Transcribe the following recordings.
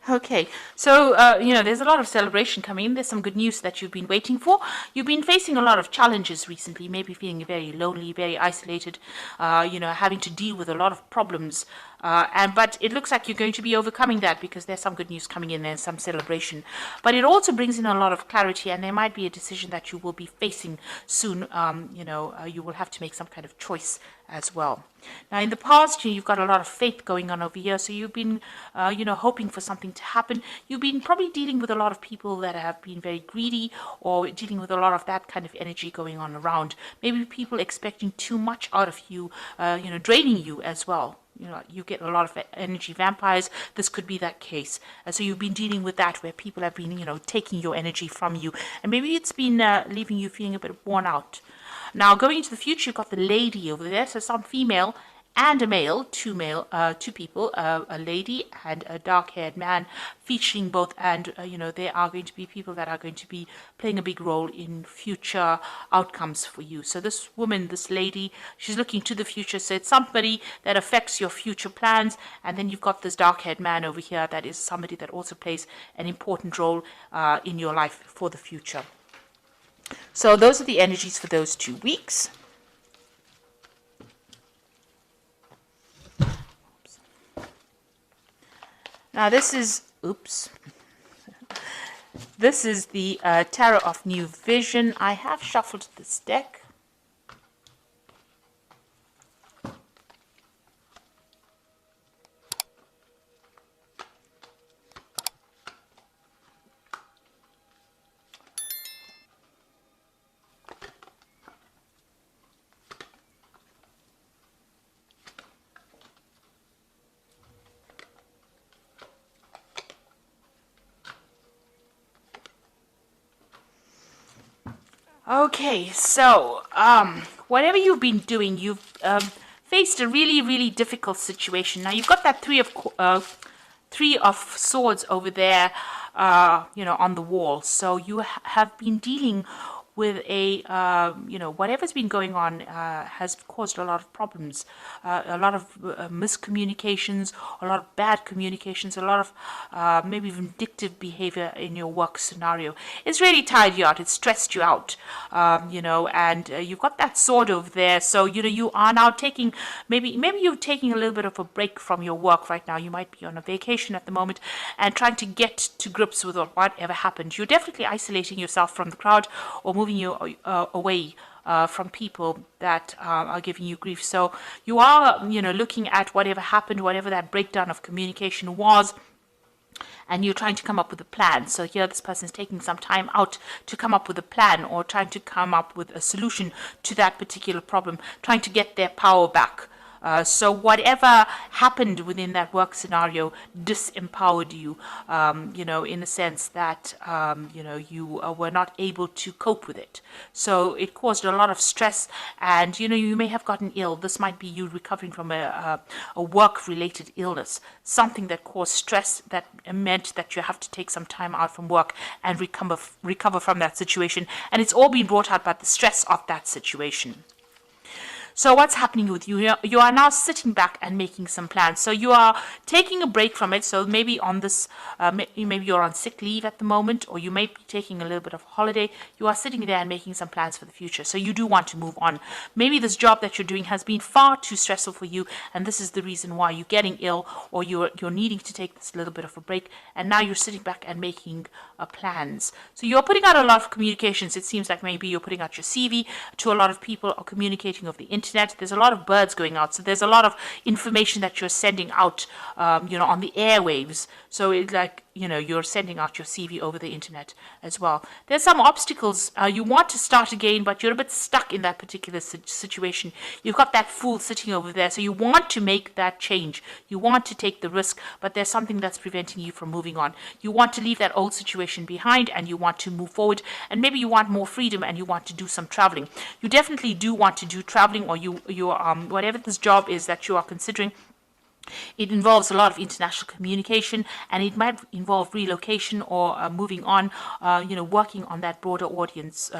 Okay, so there's a lot of celebration coming in. There's some good news that you've been waiting for. You've been facing a lot of challenges recently, maybe feeling very lonely, very isolated, having to deal with a lot of problems. But it looks like you're going to be overcoming that because there's some good news coming in. There's some celebration, but it also brings in a lot of clarity, and there might be a decision that you will be facing soon. You will have to make some kind of choice as well. Now, in the past, you've got a lot of faith going on over here, so you've been, hoping for something to happen. You've been probably dealing with a lot of people that have been very greedy, or dealing with a lot of that kind of energy going on around. Maybe people expecting too much out of you, draining you as well. You get a lot of energy vampires. This could be that case. So you've been dealing with that where people have been, taking your energy from you. And maybe it's been leaving you feeling a bit worn out. Now, going into the future, you've got the lady over there. So some female and a male, two people, a lady and a dark-haired man, featuring both. And, they are going to be people that are going to be playing a big role in future outcomes for you. So this woman, this lady, she's looking to the future. So it's somebody that affects your future plans. And then you've got this dark-haired man over here that is somebody that also plays an important role in your life for the future. So those are the energies for those 2 weeks. Now this is the Tarot of New Vision. I have shuffled this deck. Okay, so whatever you've been doing, you've faced a really, really difficult situation. Now you've got that three of swords over there, on the wall. So you have been dealing with whatever's been going on has caused a lot of problems, a lot of miscommunications, a lot of bad communications, a lot of maybe vindictive behavior in your work scenario. It's really tired you out. It's stressed you out, and you've got that sword over there. So, you are now taking, maybe you're taking a little bit of a break from your work right now. You might be on a vacation at the moment and trying to get to grips with whatever happened. You're definitely isolating yourself from the crowd or moving you away from people that are giving you grief. So you are, looking at whatever happened, whatever that breakdown of communication was, and you're trying to come up with a plan. So here this person is taking some time out to come up with a plan or trying to come up with a solution to that particular problem, trying to get their power back. So whatever happened within that work scenario disempowered you, in the sense that, you were not able to cope with it. So it caused a lot of stress and, you may have gotten ill. This might be you recovering from a work-related illness, something that caused stress that meant that you have to take some time out from work and recover from that situation. And it's all been brought out by the stress of that situation. So what's happening with you? You are now sitting back and making some plans. So you are taking a break from it. So maybe on this, maybe you're on sick leave at the moment, or you may be taking a little bit of holiday. You are sitting there and making some plans for the future. So you do want to move on. Maybe this job that you're doing has been far too stressful for you, and this is the reason why you're getting ill, or you're needing to take this little bit of a break. And now you're sitting back and making plans. So you're putting out a lot of communications. It seems like maybe you're putting out your CV to a lot of people or communicating over the internet. There's a lot of birds going out. So there's a lot of information that you're sending out, on the airwaves. So it's like, you're sending out your CV over the internet as well. There's some obstacles. You want to start again, but you're a bit stuck in that particular situation. You've got that Fool sitting over there. So you want to make that change. You want to take the risk, but there's something that's preventing you from moving on. You want to leave that old situation behind and you want to move forward. And maybe you want more freedom and you want to do some traveling. You definitely do want to do traveling, or you whatever this job is that you are considering, It involves a lot of international communication, and it might involve relocation or moving on, working on that broader audience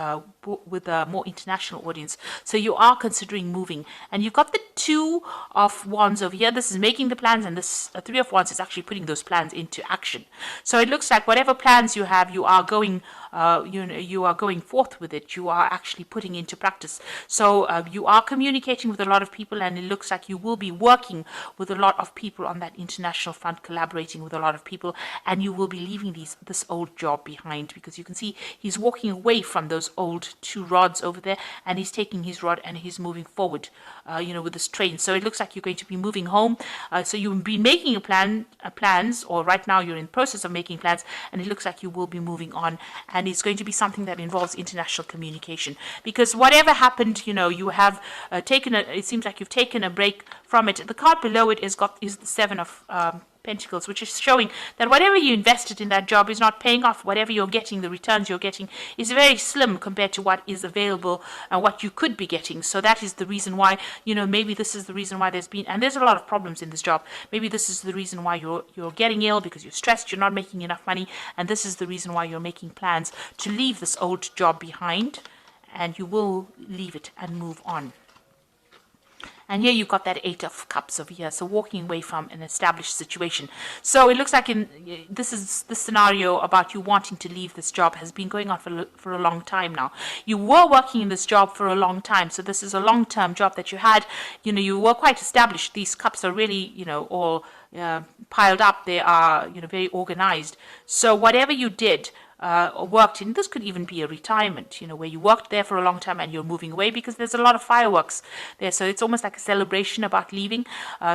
with a more international audience. So you are considering moving, and you've got the Two of Wands over here. This is making the plans, and this Three of Wands is actually putting those plans into action. So it looks like whatever plans you have, you are going you are going forth with it. You are actually putting into practice. So you are communicating with a lot of people, and it looks like you will be working with a lot of people on that international front, collaborating with a lot of people, and you will be leaving this old job behind, because you can see he's walking away from those old two rods over there, and he's taking his rod and he's moving forward, with this train. So it looks like you're going to be moving home. So you'll be making plans, or right now you're in the process of making plans, and it looks like you will be moving on. And it's going to be something that involves international communication, because whatever happened, you have it seems like you've taken a break from it. The card below it is the Seven of Pentacles, which is showing that whatever you invested in that job is not paying off. Whatever you're getting, the returns you're getting is very slim compared to what is available and what you could be getting. So that is the reason why, maybe this is the reason why there's a lot of problems in this job. Maybe this is the reason why you're getting ill, because you're stressed, you're not making enough money, and this is the reason why you're making plans to leave this old job behind, and you will leave it and move on. And here you've got that Eight of Cups over here, so walking away from an established situation. So it looks like this scenario about you wanting to leave this job has been going on for a long time now. You were working in this job for a long time, so this is a long-term job that you had. You were quite established. These cups are really, all piled up. They are, very organized. So whatever you did, worked in, this could even be a retirement, where you worked there for a long time and you're moving away, because there's a lot of fireworks there. So it's almost like a celebration about leaving.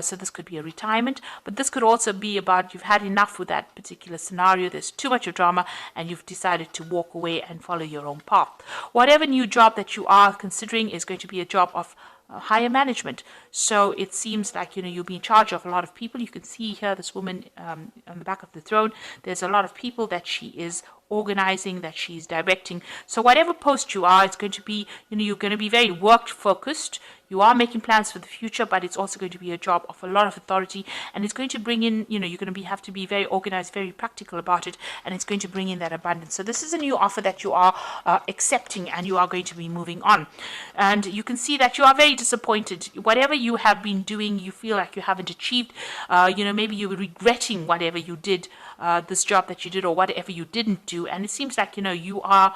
So this could be a retirement, but this could also be about you've had enough with that particular scenario. There's too much of drama, and you've decided to walk away and follow your own path. Whatever new job that you are considering is going to be a job of higher management. So it seems like you'll be in charge of a lot of people. You can see here this woman on the back of the throne. There's a lot of people that she is organizing, that she's directing. So whatever post you are, it's going to be, you're going to be very work focused. You are making plans for the future, but it's also going to be a job of a lot of authority, and it's going to bring in, you're going to have to be very organized, very practical about it, and it's going to bring in that abundance. So this is a new offer that you are accepting, and you are going to be moving on. And you can see that you are very disappointed. Whatever you have been doing, you feel like you haven't achieved. Maybe you're regretting whatever you did, this job that you did, or whatever you didn't do. And it seems like, you are,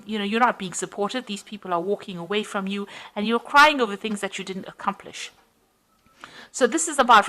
you're not being supported. These people are walking away from you, and you're crying over things that you didn't accomplish. So this is about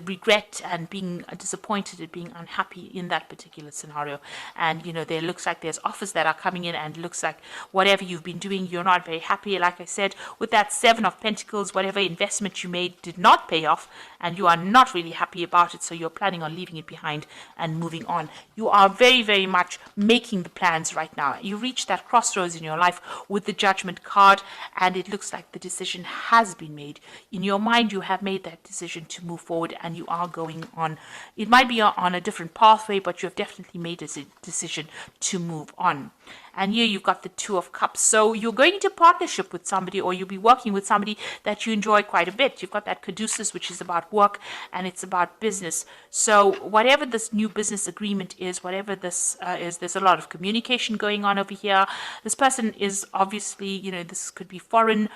regret and being disappointed and being unhappy in that particular scenario. And, there looks like there's offers that are coming in, and it looks like whatever you've been doing, you're not very happy. Like I said, with that Seven of Pentacles, whatever investment you made did not pay off, and you are not really happy about it. So you're planning on leaving it behind and moving on. You are very, very much making the plans right now. You reach that crossroads in your life with the Judgment card, and it looks like the decision has been made. In your mind, you have made that decision to move forward, and you are going on. It might be on a different pathway, but you have definitely made a decision to move on. And here you've got the Two of Cups. So you're going into partnership with somebody, or you'll be working with somebody that you enjoy quite a bit. You've got that Caduceus, which is about work, and it's about business. So whatever this new business agreement is, whatever this is, there's a lot of communication going on over here. This person is obviously, this could be foreign.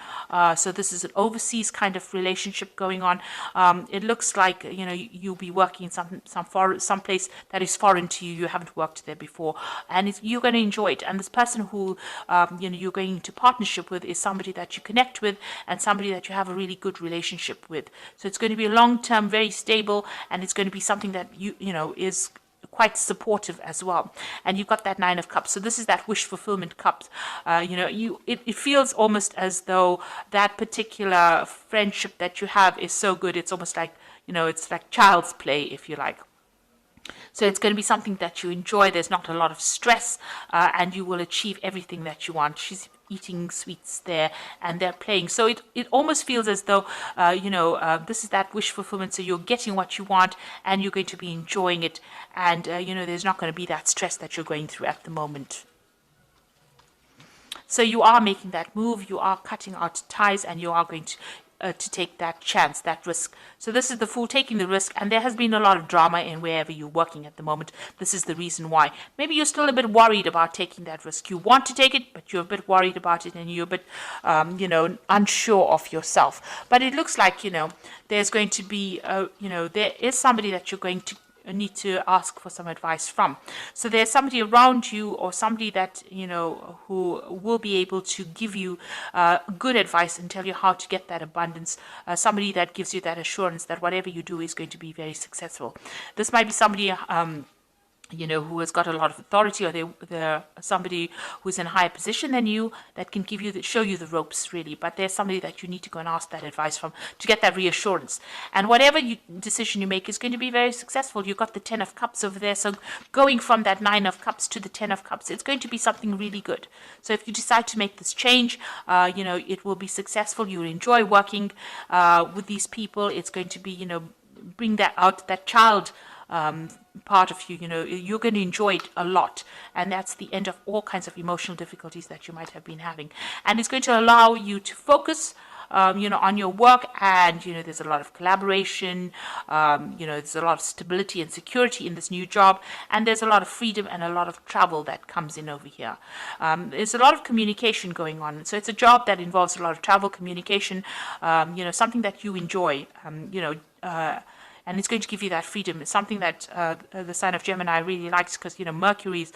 So this is an overseas kind of relationship going on. It looks like, you'll be working in some place that is foreign to you. You haven't worked there before, and you're going to enjoy it. And this person who you're going into partnership with is somebody that you connect with, and somebody that you have a really good relationship with. So it's going to be a long-term, very stable, and it's going to be something that is quite supportive as well. And you've got that Nine of Cups. So this is that wish fulfillment cups. It feels almost as though that particular friendship that you have is so good. It's almost like, it's like child's play, if you like. So it's going to be something that you enjoy. There's not a lot of stress, and you will achieve everything that you want. She's eating sweets there, and they're playing. So it almost feels as though, this is that wish fulfillment. So you're getting what you want, and you're going to be enjoying it. And, there's not going to be that stress that you're going through at the moment. So you are making that move. You are cutting out ties, and you are going to to take that chance, that risk. So this is the Fool taking the risk, and there has been a lot of drama in wherever you're working at the moment. This is the reason why. Maybe you're still a bit worried about taking that risk. You want to take it, but you're a bit worried about it, and you're a bit, unsure of yourself. But it looks like, there's going to be, there is somebody that you're going to need to ask for some advice from. So there's somebody around you, or somebody that who will be able to give you good advice and tell you how to get that abundance, somebody that gives you that assurance that whatever you do is going to be very successful. This might be somebody who has got a lot of authority, or they're somebody who's in a higher position than you that can show you the ropes, really. But there's somebody that you need to go and ask that advice from to get that reassurance. And whatever decision you make is going to be very successful. You've got the 10 of Cups over there. So going from that 9 of Cups to the 10 of Cups, it's going to be something really good. So if you decide to make this change, it will be successful. You'll enjoy working with these people. It's going to be, bring that out, that child part of you, you're going to enjoy it a lot, and that's the end of all kinds of emotional difficulties that you might have been having, and it's going to allow you to focus on your work, and there's a lot of collaboration, there's a lot of stability and security in this new job, and there's a lot of freedom and a lot of travel that comes in over here. There's a lot of communication going on, so it's a job that involves a lot of travel, communication, something that you enjoy, and it's going to give you that freedom. It's something that the sign of Gemini really likes, because Mercury is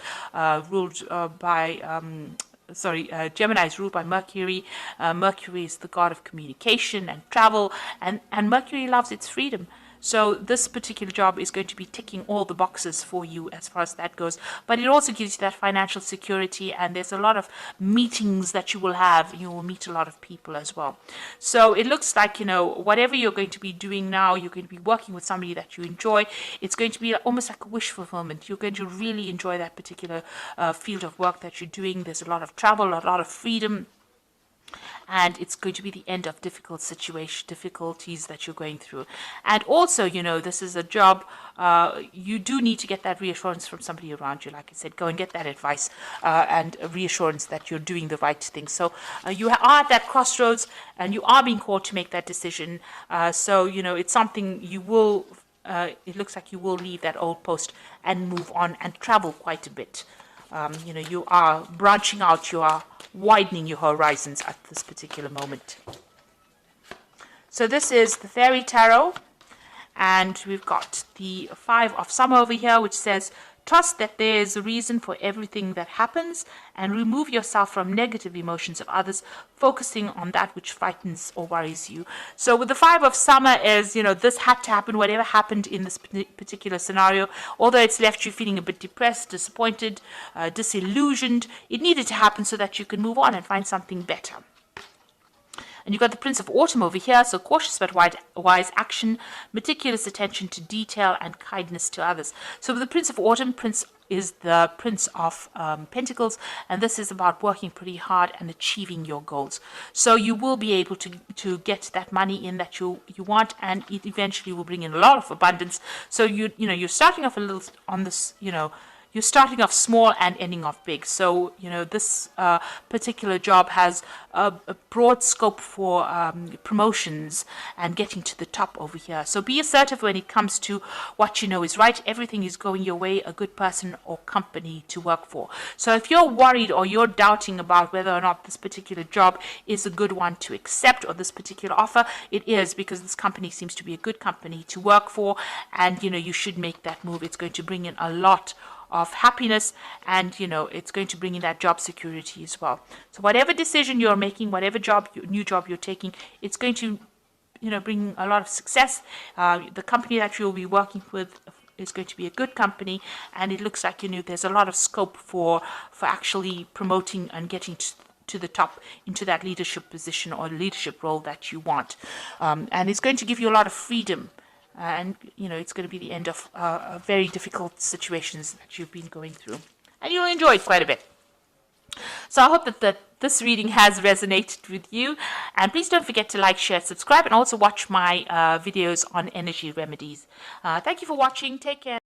ruled by Gemini is ruled by Mercury. Mercury is the god of communication and travel, and Mercury loves its freedom. So this particular job is going to be ticking all the boxes for you as far as that goes. But it also gives you that financial security, and there's a lot of meetings that you will have. You will meet a lot of people as well. So it looks like, whatever you're going to be doing now, you're going to be working with somebody that you enjoy. It's going to be almost like a wish fulfillment. You're going to really enjoy that particular field of work that you're doing. There's a lot of travel, a lot of freedom. And it's going to be the end of difficulties that you're going through. And also, this is a job, you do need to get that reassurance from somebody around you. Like I said, go and get that advice and reassurance that you're doing the right thing. So you are at that crossroads, and you are being called to make that decision. So, it's something you will, it looks like you will leave that old post and move on and travel quite a bit. You are branching out, you are widening your horizons at this particular moment. So this is the Fairy Tarot, and we've got the 5 of Summer over here, which says, trust that there is a reason for everything that happens, and remove yourself from negative emotions of others, focusing on that which frightens or worries you. So with the 5 of Summer is, this had to happen, whatever happened in this particular scenario, although it's left you feeling a bit depressed, disappointed, disillusioned, it needed to happen so that you can move on and find something better. And you've got the Prince of Autumn over here, so cautious but wise action, meticulous attention to detail, and kindness to others. So with the Prince of Autumn, Prince is the Prince of Pentacles, and this is about working pretty hard and achieving your goals. So you will be able to get that money in that you want, and it eventually will bring in a lot of abundance. So you're starting off a little on this, you're starting off small and ending off big. So, this particular job has a broad scope for promotions and getting to the top over here. So be assertive when it comes to what you know is right. Everything is going your way, a good person or company to work for. So if you're worried or you're doubting about whether or not this particular job is a good one to accept, or this particular offer, it is, because this company seems to be a good company to work for, and, you should make that move. It's going to bring in a lot of happiness, and it's going to bring in that job security as well. So whatever decision you're making, whatever new job you're taking, it's going to bring a lot of success. The company that you'll be working with is going to be a good company, and it looks like there's a lot of scope for actually promoting and getting to the top into that leadership position or leadership role that you want, and it's going to give you a lot of freedom. And, it's going to be the end of very difficult situations that you've been going through. And you'll enjoy it quite a bit. So I hope that this reading has resonated with you. And please don't forget to like, share, subscribe, and also watch my videos on energy remedies. Thank you for watching. Take care.